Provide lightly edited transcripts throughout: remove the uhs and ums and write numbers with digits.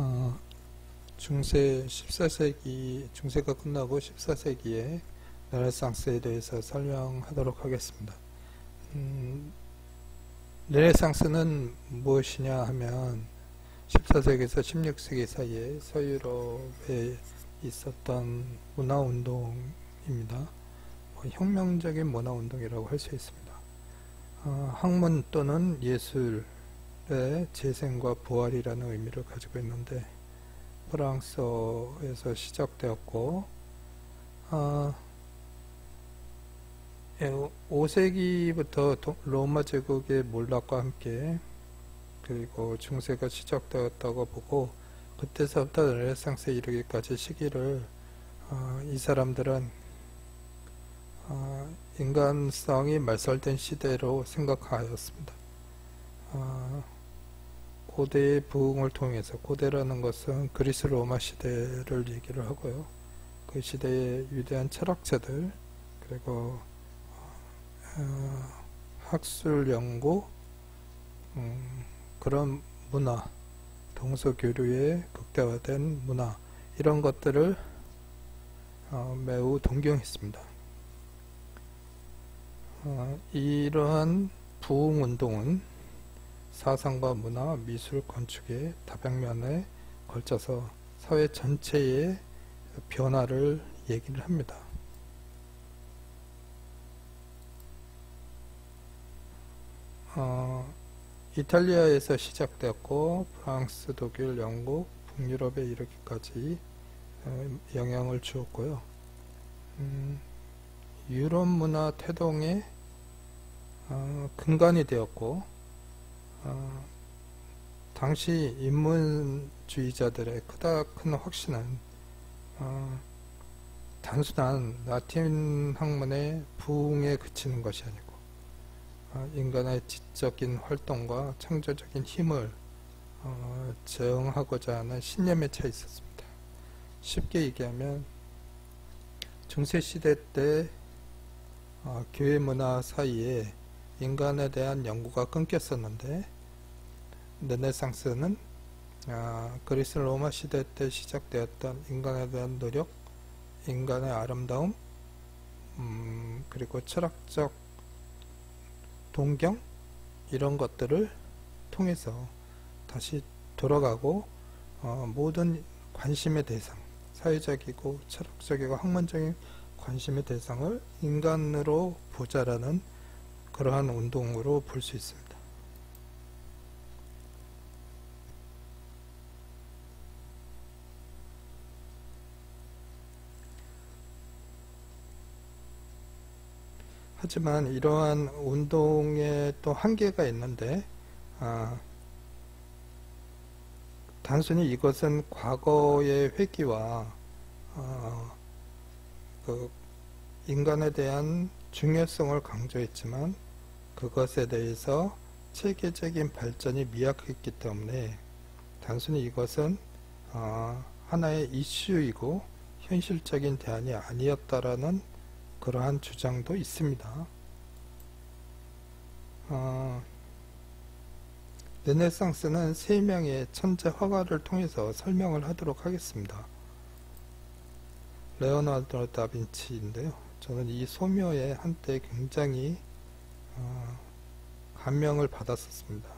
어, 중세 14세기, 중세가 끝나고 14세기의 르네상스에 대해서 설명하도록 하겠습니다. 르네상스는 무엇이냐 하면 14세기에서 16세기 사이에 서유럽에 있었던 문화운동입니다. 혁명적인 문화운동이라고 할 수 있습니다. 학문 또는 예술의 재생과 부활이라는 의미를 가지고 있는데 프랑스에서 시작되었고 5세기부터 로마 제국의 몰락과 함께 그리고 중세가 시작되었다고 보고 그때서부터 르네상스에 이르기까지 시기를 이 사람들은 인간성이 말살된 시대로 생각하였습니다. 고대의 부흥을 통해서, 고대라는 것은 그리스 로마 시대를 얘기를 하고요. 그 시대의 위대한 철학자들, 그리고 학술 연구, 그런 문화, 동서교류의 극대화된 문화, 이런 것들을 매우 동경했습니다. 이러한 부흥운동은 사상과 문화, 미술, 건축의 다방면에 걸쳐서 사회 전체의 변화를 얘기를 합니다. 이탈리아에서 시작되었고 프랑스, 독일, 영국, 북유럽에 이르기까지 영향을 주었고요. 유럽 문화 태동의 근간이 되었고 당시 인문주의자들의 크다큰 확신은 단순한 라틴 학문의 부흥에 그치는 것이 아니고 인간의 지적인 활동과 창조적인 힘을 저응하고자 하는 신념에 차 있었습니다. 쉽게 얘기하면 중세시대 때 교회 문화 사이에 인간에 대한 연구가 끊겼었는데 르네상스는 그리스 로마 시대 때 시작되었던 인간에 대한 노력, 인간의 아름다움, 그리고 철학적 동경, 이런 것들을 통해서 다시 돌아가고 모든 관심의 대상, 사회적이고 철학적이고 학문적인 관심의 대상을 인간으로 보자라는 그러한 운동으로 볼 수 있습니다. 하지만 이러한 운동에 또 한계가 있는데 단순히 이것은 과거의 회귀와 그 인간에 대한 중요성을 강조했지만 그것에 대해서 체계적인 발전이 미약했기 때문에 단순히 이것은 하나의 이슈이고 현실적인 대안이 아니었다라는 그러한 주장도 있습니다. 르네상스는 3명의 천재 화가를 통해서 설명을 하도록 하겠습니다. 레오나르도 다빈치인데요. 저는 이 소묘에 한때 굉장히 감명을 받았었습니다.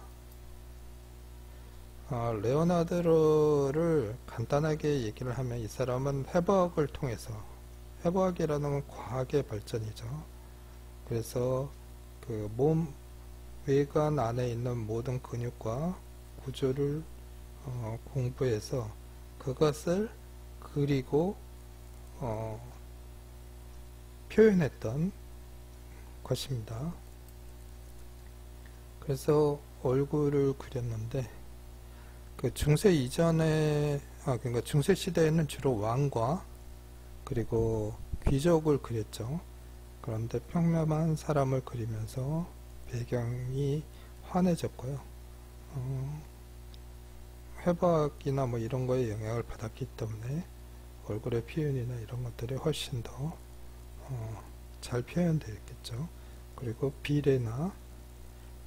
레오나르도를 간단하게 얘기를 하면 이 사람은 해부학을 통해서, 해부학이라는 건 과학의 발전이죠. 그래서 그 몸 외관 안에 있는 모든 근육과 구조를 공부해서 그것을 그리고 표현했던 것입니다. 그래서 얼굴을 그렸는데 그 중세 이전에 그러니까 중세 시대에는 주로 왕과 그리고 귀족을 그렸죠. 그런데 평범한 사람을 그리면서 배경이 환해졌고요. 회박이나 뭐 이런 거에 영향을 받았기 때문에 얼굴의 표현이나 이런 것들이 훨씬 더 잘 표현되어 있겠죠. 그리고 비례나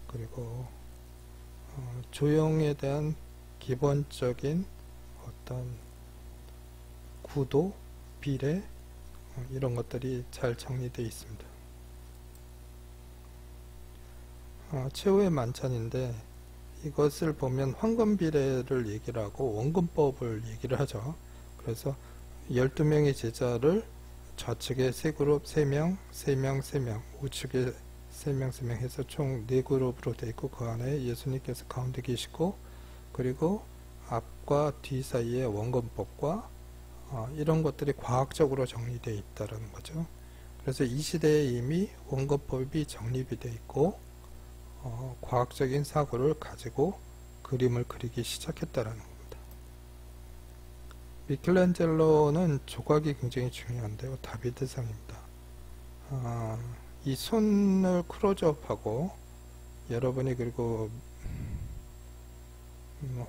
그리고 조형에 대한 기본적인 어떤 구도, 비례 이런 것들이 잘 정리되어 있습니다. 최후의 만찬인데 이것을 보면 황금비례를 얘기를 하고 원근법을 얘기를 하죠. 그래서 12명의 제자를 좌측에 3그룹 3명, 3명, 3명, 우측에 3명, 3명 해서 총 4그룹으로 되어 있고 그 안에 예수님께서 가운데 계시고 그리고 앞과 뒤 사이에 원근법과 이런 것들이 과학적으로 정리되어 있다는 거죠. 그래서 이 시대에 이미 원근법이 정립이 되어 있고 과학적인 사고를 가지고 그림을 그리기 시작했다는 겁니다. 미켈란젤로는 조각이 굉장히 중요한데요. 다비드상입니다. 이 손을 클로즈업하고 여러분이 그리고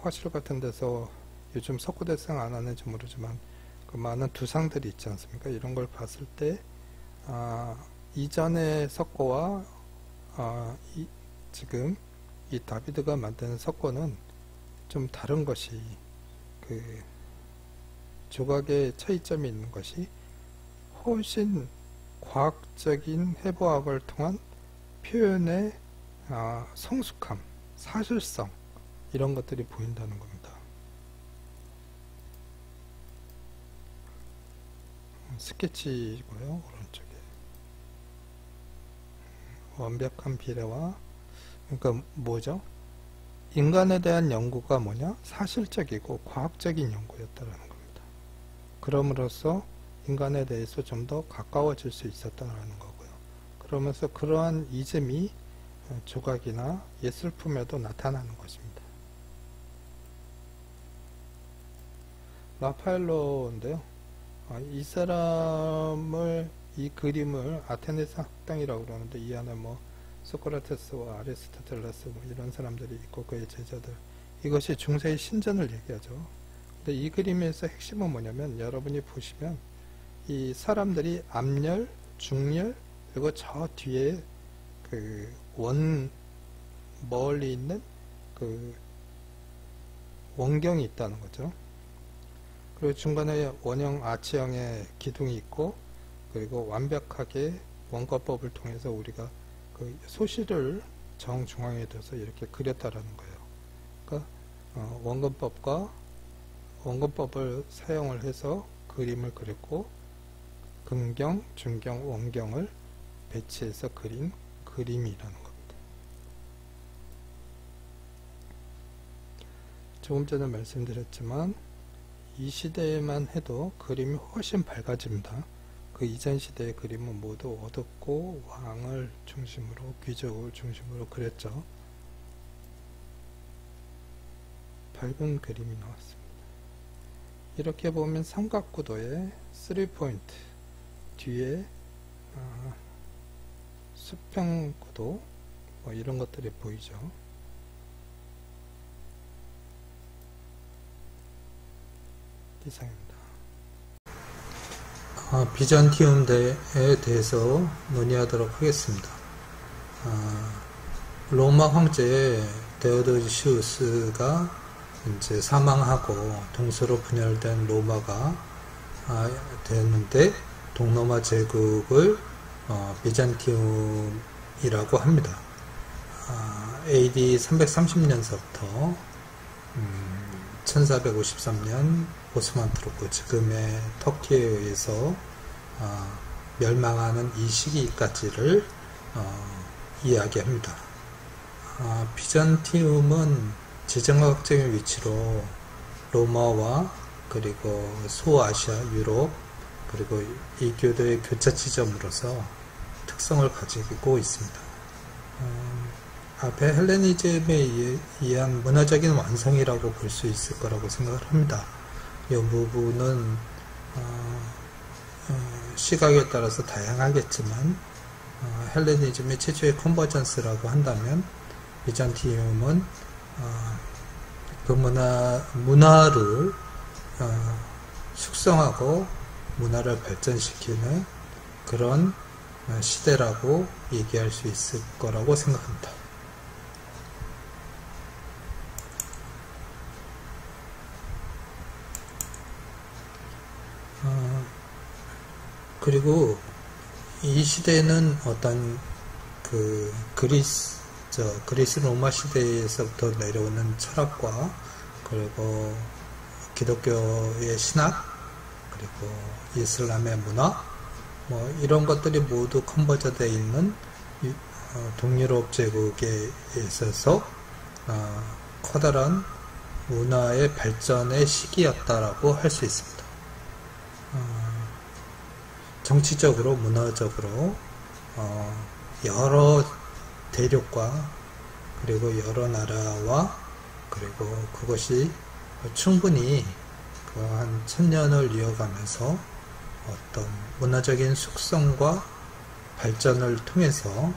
화실 같은 데서 요즘 석고대상 안 하는지 모르지만 그 많은 두상들이 있지 않습니까? 이런 걸 봤을 때 이전의 석고와 지금 이 다비드가 만드는 석고는 좀 다른 것이 그 조각의 차이점이 있는 것이 훨씬 과학적인 해부학을 통한 표현의 성숙함, 사실성 이런 것들이 보인다는 겁니다. 스케치고요. 오른쪽에 완벽한 비례와 그러니까 뭐죠? 인간에 대한 연구가 뭐냐? 사실적이고 과학적인 연구였다는 겁니다. 그럼으로써 인간에 대해서 좀 더 가까워질 수 있었다는 거고요. 그러면서 그러한 이즘이 조각이나 예술품에도 나타나는 것입니다. 라파엘로인데요. 이 사람을 이 그림을 아테네스 학당이라고 그러는데 이 안에 뭐 소크라테스와 아리스토텔레스 뭐 이런 사람들이 있고 그의 제자들 이것이 중세의 신전을 얘기하죠. 근데 이 그림에서 핵심은 뭐냐면 여러분이 보시면 이 사람들이 앞열, 중열 그리고 저 뒤에 그 멀리 있는 그 원경이 있다는 거죠. 그리고 중간에 원형 아치형의 기둥이 있고 그리고 완벽하게 원가법을 통해서 우리가 그 소실을 정중앙에 둬서 이렇게 그렸다라는 거예요. 그러니까 원근법을 사용을 해서 그림을 그렸고 근경, 중경, 원경을 배치해서 그린 그림이라는 겁니다. 조금 전에 말씀드렸지만 이 시대에만 해도 그림이 훨씬 밝아집니다. 그 이전 시대의 그림은 모두 어둡고 왕을 중심으로 귀족을 중심으로 그렸죠. 밝은 그림이 나왔습니다. 이렇게 보면 삼각구도에 3포인트 뒤에 수평구도 뭐 이런 것들이 보이죠. 이상입니다. 비잔티움에 대해서 논의하도록 하겠습니다. 로마 황제 데오도시우스가 이제 사망하고 동서로 분열된 로마가 되었는데 동로마 제국을 비잔티움이라고 합니다. AD 330년서부터 1453년 오스만 투르크 지금의 터키에 의해서 멸망하는 이 시기까지를 이야기합니다. 비잔티움은 지정학적인 위치로 로마와 그리고 소아시아, 유럽 그리고 이 교도의 교차 지점으로서 특성을 가지고 있습니다. 앞에 헬레니즘에 의한 문화적인 완성이라고 볼 수 있을 거라고 생각을 합니다. 이 부분은 시각에 따라서 다양하겠지만 헬레니즘의 최초의 컨버전스라고 한다면 비잔티움은 그 문화를 숙성하고 문화를 발전시키는 그런 시대라고 얘기할 수 있을 거라고 생각합니다. 그리고 이 시대는 어떤 그리스 로마 시대에서부터 내려오는 철학과 그리고 기독교의 신학 그리고 이슬람의 문화 뭐 이런 것들이 모두 컨버저 되어 있는 동유럽 제국에 있어서 커다란 문화의 발전의 시기였다라고 할 수 있습니다. 정치적으로 문화적으로 여러 대륙과 그리고 여러 나라와 그리고 그것이 충분히 한 1000년을 이어가면서 어떤 문화적인 숙성과 발전을 통해서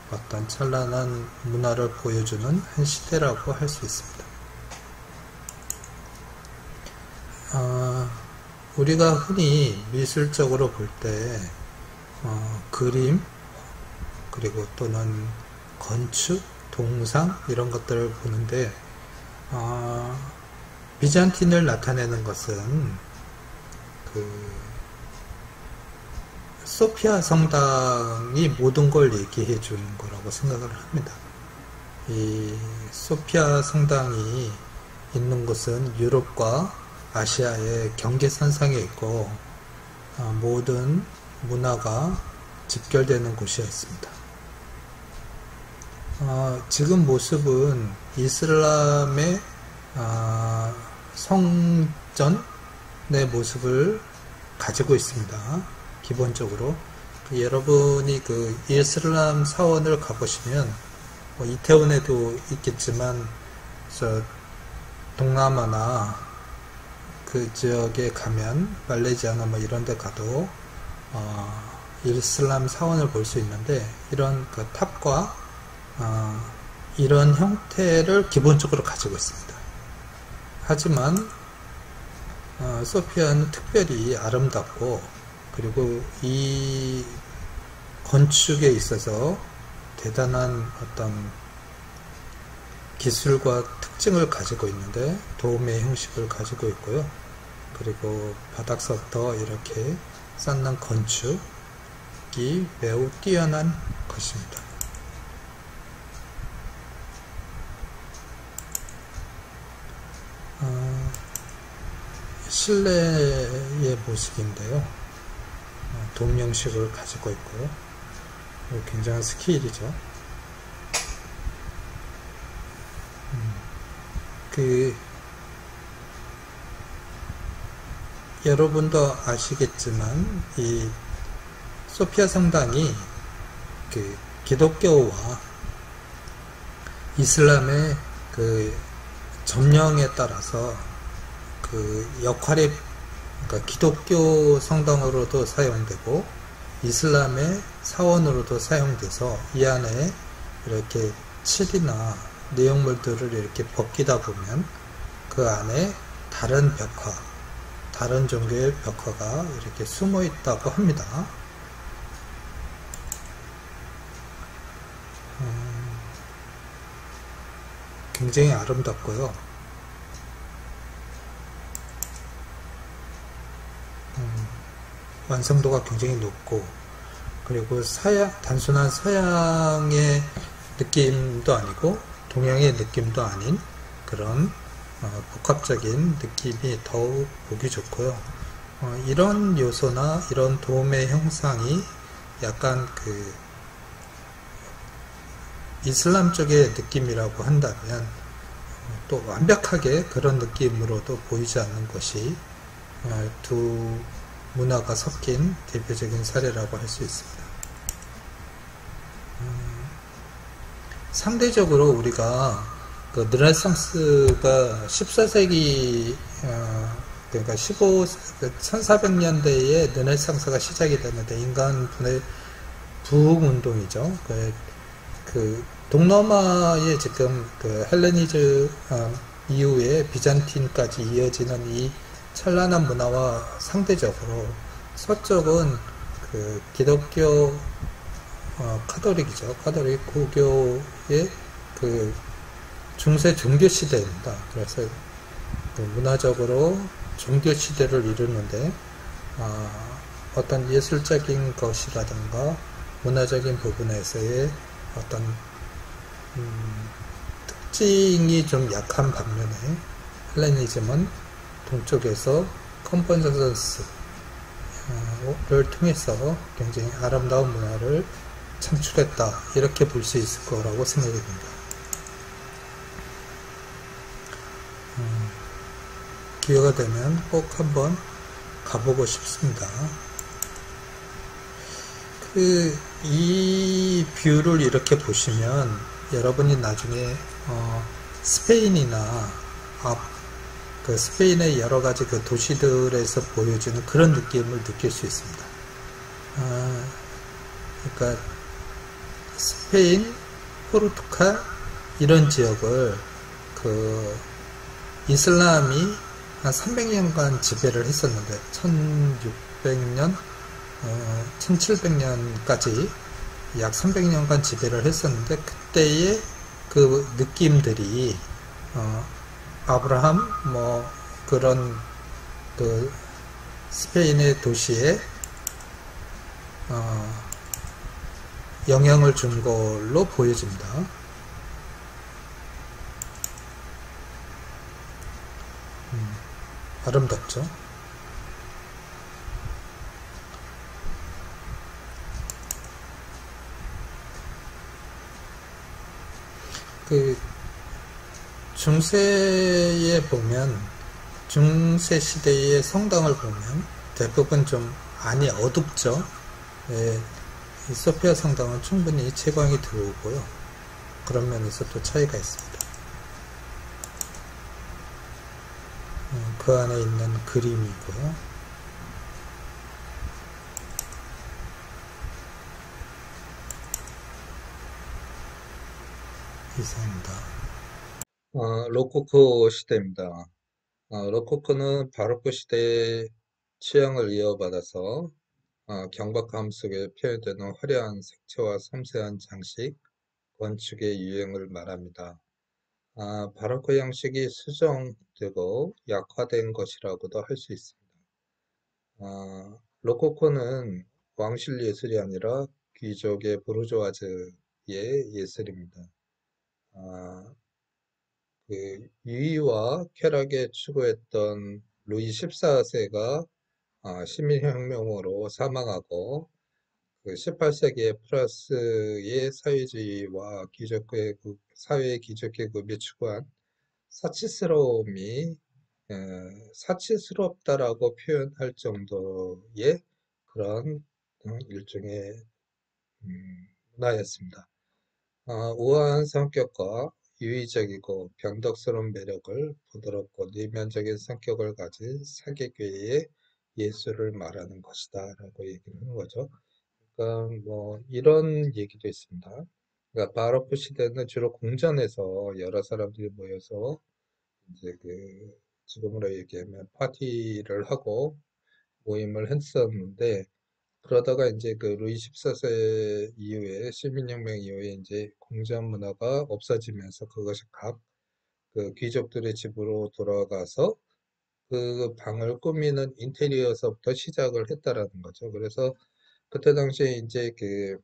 어떤 찬란한 문화를 보여주는 한 시대라고 할 수 있습니다. 우리가 흔히 미술적으로 볼 때 그림 그리고 또는 건축, 동상 이런 것들을 보는데 비잔틴을 나타내는 것은 소피아 성당이 모든 걸 얘기해 주는 거라고 생각을 합니다. 이 소피아 성당이 있는 곳은 유럽과 아시아의 경계선상에 있고 모든 문화가 집결되는 곳이었습니다. 지금 모습은 이슬람의 성전의 모습을 가지고 있습니다. 기본적으로 여러분이 이슬람 사원을 가보시면 이태원에도 있겠지만 동남아나 그 지역에 가면 말레이시아나 뭐 이런 데 가도 이슬람 사원을 볼 수 있는데 이런 탑과 이런 형태를 기본적으로 가지고 있습니다. 하지만 소피아는 특별히 아름답고 그리고 이 건축에 있어서 대단한 어떤 기술과 특징을 가지고 있는데 도움의 형식을 가지고 있고요. 그리고 바닥서부터 이렇게 쌓는 건축이 매우 뛰어난 것입니다. 실내의 모습인데요. 동명식을 가지고 있고요. 굉장한 스케일이죠. 여러분도 아시겠지만 이 소피아 성당이 기독교와 이슬람의 점령에 따라서 역할이 그러니까 기독교 성당으로도 사용되고 이슬람의 사원으로도 사용돼서 이 안에 이렇게 칠이나 내용물들을 이렇게 벗기다 보면 그 안에 다른 벽화, 다른 종교의 벽화가 이렇게 숨어 있다고 합니다. 굉장히 아름답고요. 완성도가 굉장히 높고 그리고 단순한 서양의 느낌도 아니고 동양의 느낌도 아닌 그런 복합적인 느낌이 더욱 보기 좋고요. 이런 요소나 이런 도움의 형상이 약간 이슬람 쪽의 느낌이라고 한다면 또 완벽하게 그런 느낌으로도 보이지 않는 것이 두 문화가 섞인 대표적인 사례라고 할 수 있습니다. 상대적으로 우리가 르네상스가 14세기 그러니까 1400년대에 르네상스가 시작이 됐는데 인간분의 부흥운동이죠. 동남아의 지금 헬레니즈 이후에 비잔틴까지 이어지는 이 찬란한 문화와 상대적으로 서쪽은 기독교 카톨릭이죠. 카톨릭 고교의 중세 종교 시대입니다. 그래서 문화적으로 종교 시대를 이루는데 어떤 예술적인 것이라든가 문화적인 부분에서의 어떤 특징이 좀 약한 반면에 헬레니즘은 동쪽에서 컨버전스를 통해서 굉장히 아름다운 문화를 창출했다 이렇게 볼 수 있을 거라고 생각이 듭니다. 기회가 되면 꼭 한번 가보고 싶습니다. 이 뷰를 이렇게 보시면 여러분이 나중에 스페인이나 그 스페인의 여러 가지 그 도시들에서 보여주는 그런 느낌을 느낄 수 있습니다. 그러니까 스페인, 포르투갈 이런 지역을 그 이슬람이 한 300년간 지배를 했었는데 1600년, 1700년까지 약 300년간 지배를 했었는데 그때의 그 느낌들이 아브라함 뭐 그런 그 스페인의 도시에 영향을 준 걸로 보여집니다. 아름답죠? 그 중세에 보면 중세 시대의 성당을 보면 대부분 좀 안이 어둡죠. 예, 이 소피아 성당은 충분히 채광이 들어오고요. 그런 면에서 또 차이가 있습니다. 그 안에 있는 그림이고요. 이상입니다. 로코코 시대입니다. 로코코는 바로크 시대의 취향을 이어받아서 경박감 속에 표현되는 화려한 색채와 섬세한 장식, 건축의 유행을 말합니다. 바로크 양식이 수정되고 약화된 것이라고도 할 수 있습니다. 로코코는 왕실 예술이 아니라 귀족의 부르주아즈의 예술입니다. 아, 그 유의와 쾌락에 추구했던 루이 14세가 시민혁명으로 사망하고 그 18세기에 프랑스의 사회주의와 귀족계급, 사회 귀족계급이 추구한 사치스러움이 사치스럽다라고 표현할 정도의 그런 일종의 문화였습니다. 우아한 성격과 유의적이고 변덕스러운 매력을 부드럽고 내면적인 성격을 가진 사계계의 예술을 말하는 것이다 라고 얘기를 하는 거죠. 그러니까 뭐 이런 얘기도 있습니다. 그러니까 바로크 시대는 주로 궁전에서 여러 사람들이 모여서 이제 그 지금으로 얘기하면 파티를 하고 모임을 했었는데 그러다가 이제 그 루이 14세 이후에 시민혁명 이후에 이제 궁전 문화가 없어지면서 그것이 각 그 귀족들의 집으로 돌아가서 그 방을 꾸미는 인테리어서부터 시작을 했다라는 거죠. 그래서 그때 당시에 이제 그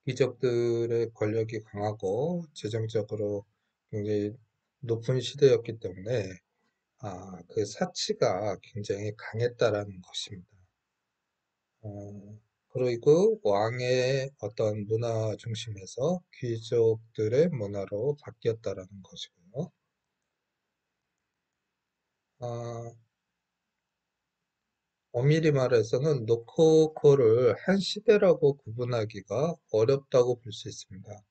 귀족들의 권력이 강하고 재정적으로 굉장히 높은 시대였기 때문에 그 사치가 굉장히 강했다라는 것입니다. 그리고 왕의 어떤 문화 중심에서 귀족들의 문화로 바뀌었다라는 것이고요. 아, 엄밀히 말해서는 노코코를 한 시대라고 구분하기가 어렵다고 볼 수 있습니다.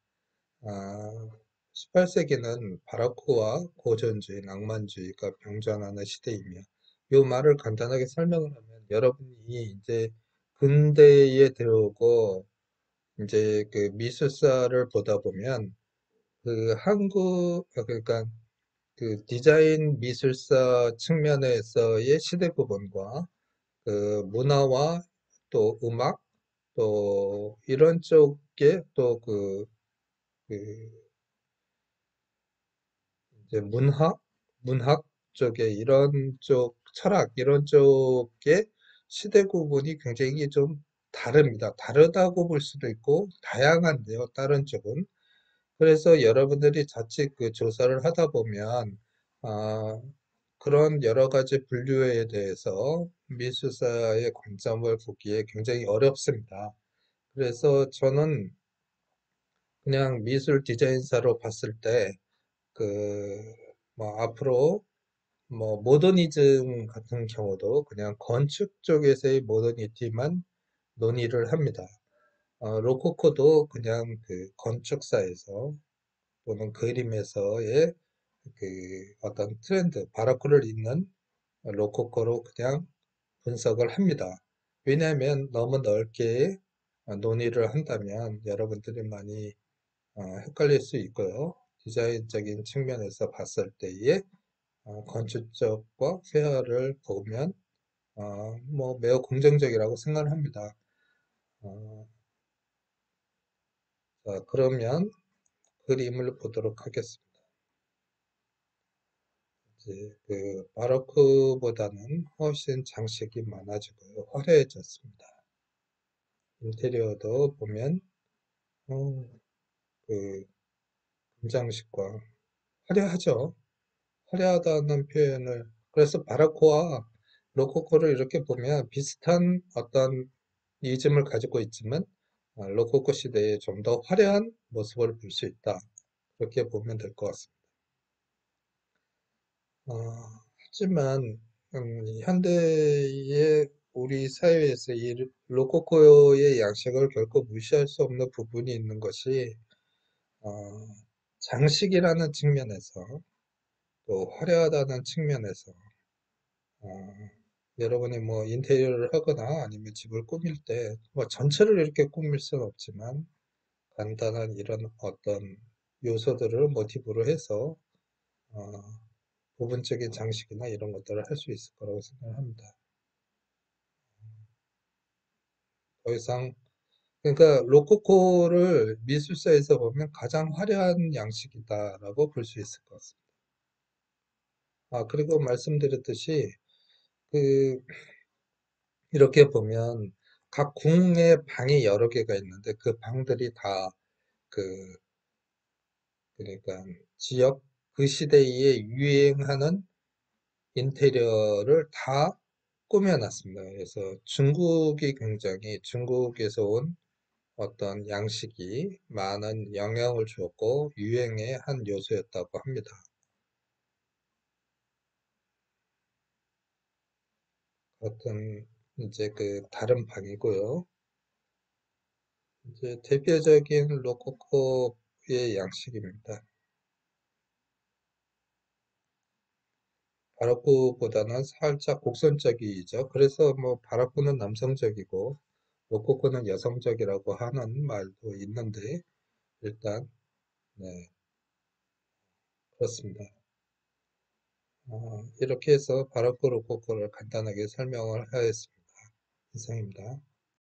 18세기는 바로크와 고전주의, 낭만주의가 병존하는 시대이며 이 말을 간단하게 설명을 하면 여러분이 이제 근대에 들어오고 이제 그 미술사를 보다 보면 그 그러니까 그 디자인 미술사 측면에서의 시대 구분과 그 문화와 또 음악 또 이런 쪽에 또 그 이제 문학 쪽에 이런 쪽 철학 이런 쪽에 시대 구분이 굉장히 좀 다릅니다. 다르다고 볼 수도 있고 다양한데요. 다른 쪽은. 그래서 여러분들이 자칫 그 조사를 하다 보면 아, 그런 여러 가지 분류에 대해서 미술사의 관점을 보기에 굉장히 어렵습니다. 그래서 저는 그냥 미술 디자인사로 봤을 때 그 뭐 앞으로 뭐 모더니즘 같은 경우도 그냥 건축 쪽에서의 모더니티만 논의를 합니다. 로코코도 그냥 그 건축사에서 또는 그림에서의 그 어떤 트렌드, 바로코를 잇는 로코코로 그냥 분석을 합니다. 왜냐하면 너무 넓게 논의를 한다면 여러분들이 많이 헷갈릴 수 있고요. 디자인적인 측면에서 봤을 때에 건축적과 회화를 보면 뭐 매우 긍정적이라고 생각을 합니다. 어, 자, 그러면 그림을 보도록 하겠습니다. 이제 그 바로크보다는 훨씬 장식이 많아지고요. 화려해졌습니다. 인테리어도 보면 어, 그 금장식과 화려하죠. 화려하다는 표현을 그래서 바로크와 로코코를 이렇게 보면 비슷한 어떤 이즘을 가지고 있지만 로코코 시대에 좀 더 화려한 모습을 볼 수 있다. 그렇게 보면 될 것 같습니다. 하지만 현대의 우리 사회에서 이 로코코의 양식을 결코 무시할 수 없는 부분이 있는 것이 어, 장식이라는 측면에서 또 화려하다는 측면에서 어, 여러분이 뭐 인테리어를 하거나 아니면 집을 꾸밀 때 뭐 전체를 이렇게 꾸밀 수는 없지만 간단한 이런 어떤 요소들을 모티브로 해서 어, 부분적인 장식이나 이런 것들을 할 수 있을 거라고 생각을 합니다. 더 이상 그러니까 로코코를 미술사에서 보면 가장 화려한 양식이다라고 볼 수 있을 것 같습니다. 그리고 말씀드렸듯이 그 이렇게 보면 각 궁에 방이 여러 개가 있는데 그 방들이 다 그 그러니까 지역 그 시대에 유행하는 인테리어를 다 꾸며놨습니다. 그래서 중국에서 온 어떤 양식이 많은 영향을 주었고 유행의 한 요소였다고 합니다. 어떤 이제 그 다른 방이고요. 이제 대표적인 로코코의 양식입니다. 바로크보다는 살짝 곡선적이죠. 그래서 뭐 바로크는 남성적이고 로코코는 여성적이라고 하는 말도 있는데 일단 네, 그렇습니다. 이렇게 해서 바로크 로코코를 간단하게 설명을 하였습니다. 이상입니다.